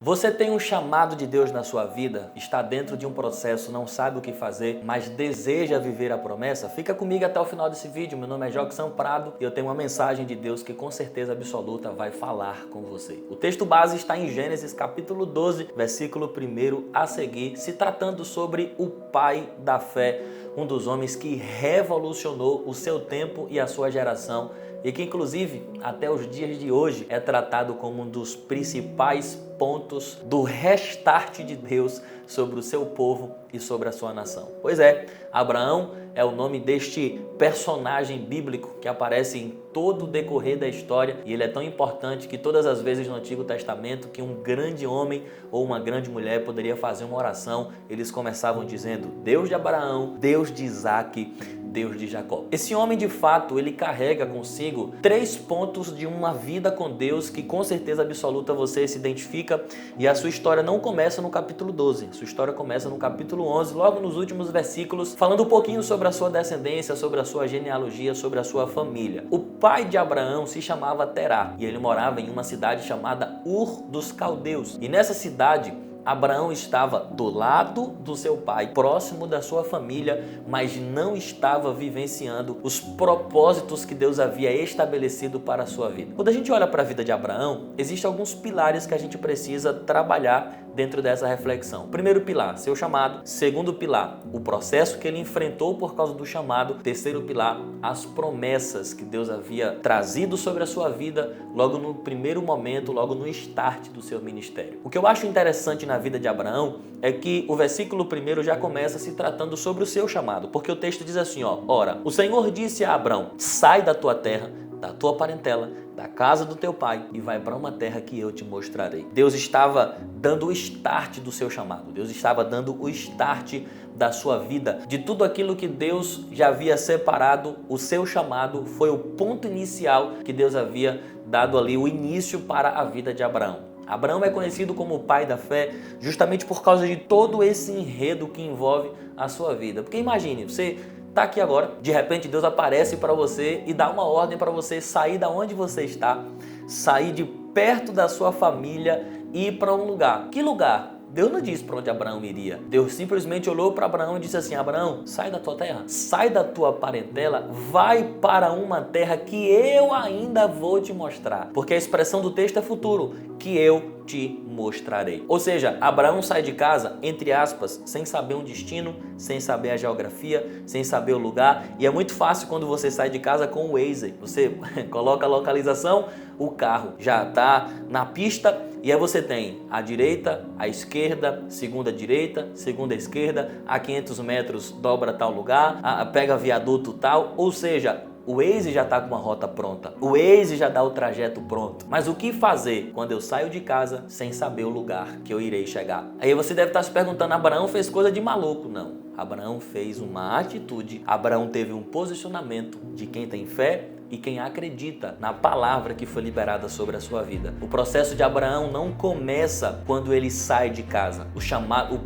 Você tem um chamado de Deus na sua vida, está dentro de um processo, não sabe o que fazer, mas deseja viver a promessa? Fica comigo até o final desse vídeo. Meu nome é Jockson Prado e eu tenho uma mensagem de Deus que com certeza absoluta vai falar com você. O texto base está em Gênesis capítulo 12, versículo 1 a seguir, se tratando sobre o pai da fé, um dos homens que revolucionou o seu tempo e a sua geração e que inclusive até os dias de hoje é tratado como um dos principais pontos do restart de Deus sobre o seu povo e sobre a sua nação. Pois é, Abraão é o nome deste personagem bíblico que aparece em todo o decorrer da história e ele é tão importante que todas as vezes no Antigo Testamento que um grande homem ou uma grande mulher poderia fazer uma oração, eles começavam dizendo: Deus de Abraão, Deus de Isaac, Deus de Jacó. Esse homem, de fato, ele carrega consigo 3 pontos de uma vida com Deus que com certeza absoluta você se identifica, e a sua história não começa no capítulo 12, a sua história começa no capítulo 11, logo nos últimos versículos, falando um pouquinho sobre a sua descendência, sobre a sua genealogia, sobre a sua família. O pai de Abraão se chamava Terá e ele morava em uma cidade chamada Ur dos Caldeus, e nessa cidade Abraão estava do lado do seu pai, próximo da sua família, mas não estava vivenciando os propósitos que Deus havia estabelecido para a sua vida. Quando a gente olha para a vida de Abraão, existem alguns pilares que a gente precisa trabalhar dentro dessa reflexão. Primeiro pilar, seu chamado. Segundo pilar, o processo que ele enfrentou por causa do chamado. Terceiro pilar, as promessas que Deus havia trazido sobre a sua vida logo no primeiro momento, logo no start do seu ministério. O que eu acho interessante na vida de Abraão é que o versículo 1 já começa se tratando sobre o seu chamado, porque o texto diz assim, ora, o Senhor disse a Abraão: sai da tua terra, da tua parentela, da casa do teu pai e vai para uma terra que eu te mostrarei. Deus estava dando o start do seu chamado. Deus estava dando o start da sua vida, de tudo aquilo que Deus já havia separado. O seu chamado foi o ponto inicial que Deus havia dado ali, o início para a vida de Abraão. Abraão é conhecido como o pai da fé justamente por causa de todo esse enredo que envolve a sua vida. Porque imagine, você está aqui agora, de repente Deus aparece para você e dá uma ordem para você sair da onde você está, sair de perto da sua família e ir para um lugar. Que lugar? Deus não disse para onde Abraão iria. Deus simplesmente olhou para Abraão e disse assim: Abraão, sai da tua terra, sai da tua parentela, vai para uma terra que eu ainda vou te mostrar. Porque a expressão do texto é futuro, que eu te mostrarei. Ou seja, Abraão sai de casa, entre aspas, sem saber um destino, sem saber a geografia, sem saber o lugar. E é muito fácil quando você sai de casa com o Waze. Você coloca a localização, o carro já está na pista e aí você tem a direita, a esquerda, segunda direita, segunda esquerda, a 500 metros dobra tal lugar, pega viaduto tal, ou seja, o Waze já está com uma rota pronta, o Waze já dá o trajeto pronto. Mas o que fazer quando eu saio de casa sem saber o lugar que eu irei chegar? Aí você deve estar se perguntando: Abraão fez coisa de maluco? Não, Abraão fez uma atitude, Abraão teve um posicionamento de quem tem fé e quem acredita na palavra que foi liberada sobre a sua vida. O processo de Abraão não começa quando ele sai de casa.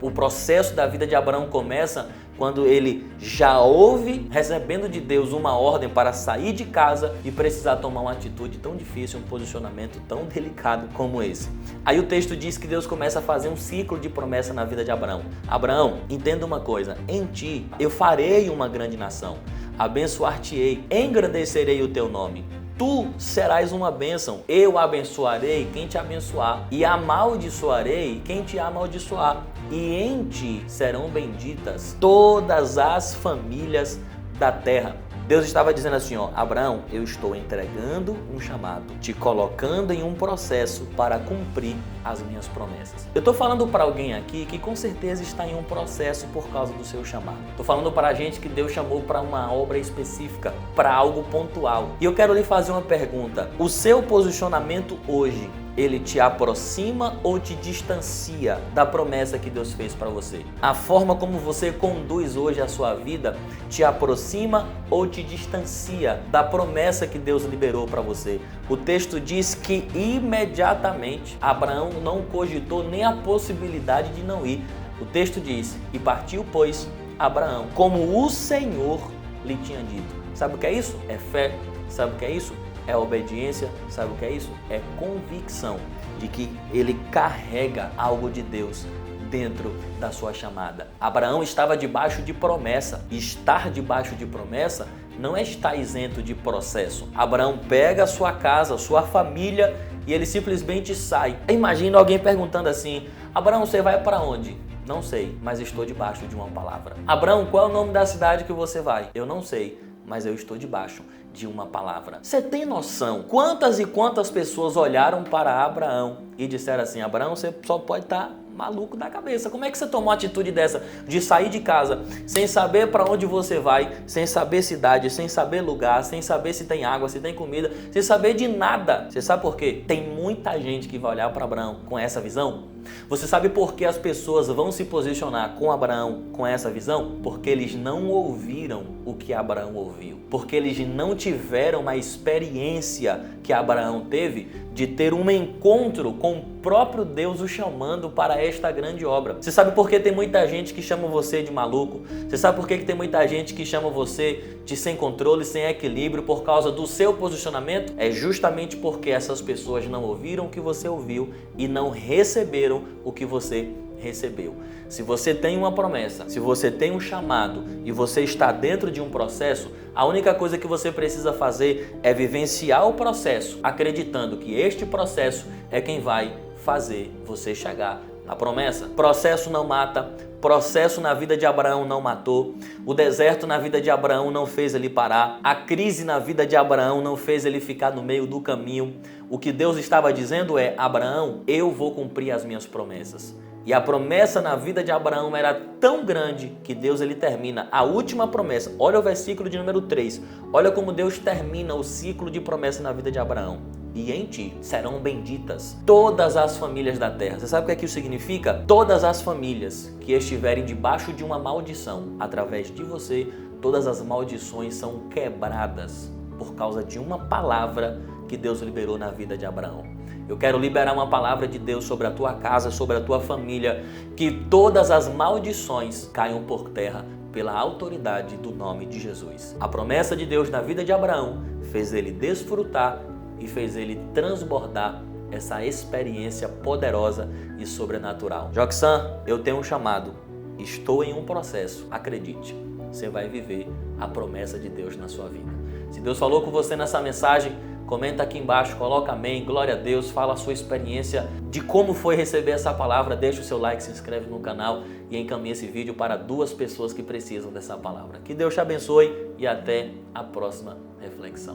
O processo da vida de Abraão começa quando ele já ouve, recebendo de Deus uma ordem para sair de casa e precisar tomar uma atitude tão difícil, um posicionamento tão delicado como esse. Aí o texto diz que Deus começa a fazer um ciclo de promessa na vida de Abraão. Abraão, entenda uma coisa: em ti eu farei uma grande nação, abençoar-te-ei, engrandecerei o teu nome. Tu serás uma bênção, eu abençoarei quem te abençoar e amaldiçoarei quem te amaldiçoar. E em ti serão benditas todas as famílias da terra. Deus estava dizendo assim, Abraão, eu estou entregando um chamado, te colocando em um processo para cumprir as minhas promessas. Eu estou falando para alguém aqui que com certeza está em um processo por causa do seu chamado. Estou falando para a gente que Deus chamou para uma obra específica, para algo pontual. E eu quero lhe fazer uma pergunta: o seu posicionamento hoje, ele te aproxima ou te distancia da promessa que Deus fez para você? A forma como você conduz hoje a sua vida te aproxima ou te distancia da promessa que Deus liberou para você? O texto diz que imediatamente Abraão não cogitou nem a possibilidade de não ir. O texto diz: e partiu, pois, Abraão, como o Senhor lhe tinha dito. Sabe o que é isso? É fé. Sabe o que é isso? É obediência. Sabe o que é isso? É convicção. de que ele carrega algo de Deus dentro da sua chamada. Abraão estava debaixo de promessa. Estar debaixo de promessa não é estar isento de processo. Abraão pega a sua casa, a sua família e ele simplesmente sai. Imagina alguém perguntando assim: Abraão, você vai para onde? Não sei, mas estou debaixo de uma palavra. Abraão, qual é o nome da cidade que você vai? Eu não sei, mas eu estou debaixo de uma palavra. Você tem noção quantas e quantas pessoas olharam para Abraão e disseram assim: Abraão, você só pode estar maluco da cabeça. Como é que você tomou uma atitude dessa de sair de casa sem saber para onde você vai, sem saber cidade, sem saber lugar, sem saber se tem água, se tem comida, sem saber de nada? Você sabe por quê? Tem muita gente que vai olhar para Abraão com essa visão. Você sabe por que as pessoas vão se posicionar com Abraão com essa visão? Porque eles não ouviram o que Abraão ouviu. Porque eles não tiveram uma experiência que Abraão teve de ter um encontro com o próprio Deus o chamando para esta grande obra. Você sabe por que tem muita gente que chama você de maluco? Você sabe por que tem muita gente que chama você de sem controle, sem equilíbrio por causa do seu posicionamento? É justamente porque essas pessoas não ouviram o que você ouviu e não receberam o que você recebeu. Se você tem uma promessa, se você tem um chamado e você está dentro de um processo, a única coisa que você precisa fazer é vivenciar o processo, acreditando que este processo é quem vai fazer você chegar na promessa. Processo não mata, processo na vida de Abraão não matou, o deserto na vida de Abraão não fez ele parar, a crise na vida de Abraão não fez ele ficar no meio do caminho. O que Deus estava dizendo é: Abraão, eu vou cumprir as minhas promessas. E a promessa na vida de Abraão era tão grande que Deus ele termina a última promessa. Olha o versículo de número 3. Olha como Deus termina o ciclo de promessa na vida de Abraão. E em ti serão benditas todas as famílias da terra. Você sabe o que é que isso significa? Todas as famílias que estiverem debaixo de uma maldição, através de você, todas as maldições são quebradas por causa de uma palavra que Deus liberou na vida de Abraão. Eu quero liberar uma palavra de Deus sobre a tua casa, sobre a tua família, que todas as maldições caiam por terra pela autoridade do nome de Jesus. A promessa de Deus na vida de Abraão fez ele desfrutar e fez ele transbordar essa experiência poderosa e sobrenatural. Joxan, eu tenho um chamado, estou em um processo, acredite, você vai viver a promessa de Deus na sua vida. Se Deus falou com você nessa mensagem, comenta aqui embaixo, coloca amém, glória a Deus, fala a sua experiência de como foi receber essa palavra, deixa o seu like, se inscreve no canal e encaminha esse vídeo para 2 pessoas que precisam dessa palavra. Que Deus te abençoe e até a próxima reflexão.